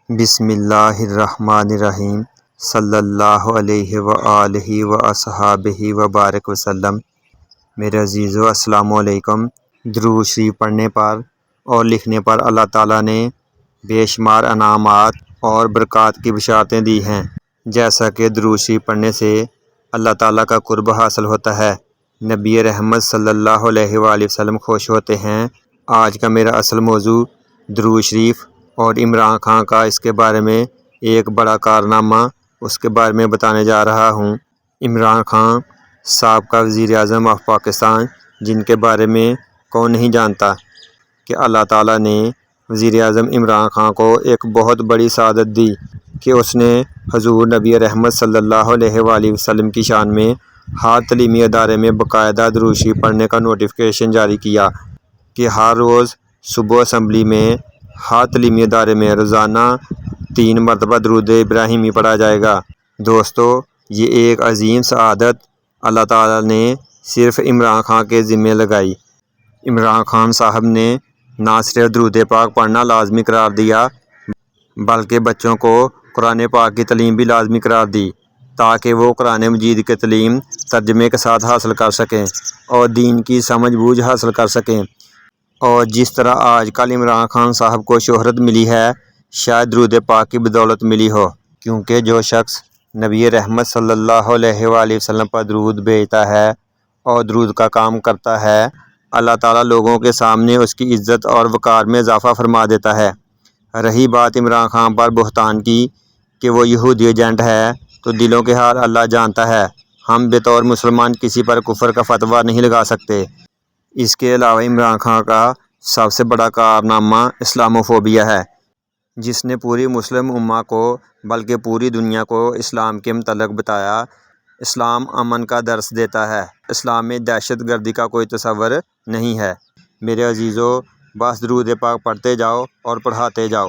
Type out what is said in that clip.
بسم اللہ الرحمن الرحیم صلی اللہ علیہ وآلہ وصحابہ وبارک وسلم۔ میرے عزیزو السلام علیکم۔ درود شریف پڑھنے پر اور لکھنے پر اللہ تعالیٰ نے بے شمار انعامات اور برکات کی بشارتیں دی ہیں، جیسا کہ درود شریف پڑھنے سے اللہ تعالیٰ کا قرب حاصل ہوتا ہے، نبی رحمت صلی اللہ علیہ وآلہ وسلم خوش ہوتے ہیں۔ آج کا میرا اصل موضوع درود شریف اور عمران خان کا اس کے بارے میں ایک بڑا کارنامہ اس کے بارے میں بتانے جا رہا ہوں۔ عمران خان سابقہ وزیر اعظم آف پاکستان، جن کے بارے میں کون نہیں جانتا کہ اللہ تعالیٰ نے وزیر اعظم عمران خان کو ایک بہت بڑی سعادت دی کہ اس نے حضور نبی رحمت صلی اللہ علیہ وآلہ وسلم کی شان میں ہر تعلیمی ادارے میں باقاعدہ درود شریف پڑھنے کا نوٹیفیکیشن جاری کیا کہ ہر روز صبح اسمبلی میں ہر تعلیمی ادارے میں روزانہ 3 مرتبہ درود ابراہیمی پڑھا جائے گا۔ دوستو، یہ ایک عظیم سعادت اللہ تعالیٰ نے صرف عمران خان کے ذمہ لگائی۔ عمران خان صاحب نے نہ صرف درود پاک پڑھنا لازمی قرار دیا، بلکہ بچوں کو قرآن پاک کی تعلیم بھی لازمی قرار دی، تاکہ وہ قرآن مجید کی تعلیم ترجمے کے ساتھ حاصل کر سکیں اور دین کی سمجھ بوجھ حاصل کر سکیں۔ اور جس طرح آج کل عمران خان صاحب کو شہرت ملی ہے، شاید درود پاک کی بدولت ملی ہو، کیونکہ جو شخص نبی رحمت صلی اللہ علیہ وآلہ وسلم پر درود بھیجتا ہے اور درود کا کام کرتا ہے، اللہ تعالیٰ لوگوں کے سامنے اس کی عزت اور وقار میں اضافہ فرما دیتا ہے۔ رہی بات عمران خان پر بہتان کی کہ وہ یہودی ایجنٹ ہے، تو دلوں کے حال اللہ جانتا ہے۔ ہم بطور مسلمان کسی پر کفر کا فتویٰ نہیں لگا سکتے۔ اس کے علاوہ عمران خان کا سب سے بڑا کارنامہ اسلاموفوبیا ہے، جس نے پوری مسلم امہ کو بلکہ پوری دنیا کو اسلام کے متعلق بتایا۔ اسلام امن کا درس دیتا ہے، اسلام میں دہشت گردی کا کوئی تصور نہیں ہے۔ میرے عزیزو، بس درود پاک پڑھتے جاؤ اور پڑھاتے جاؤ۔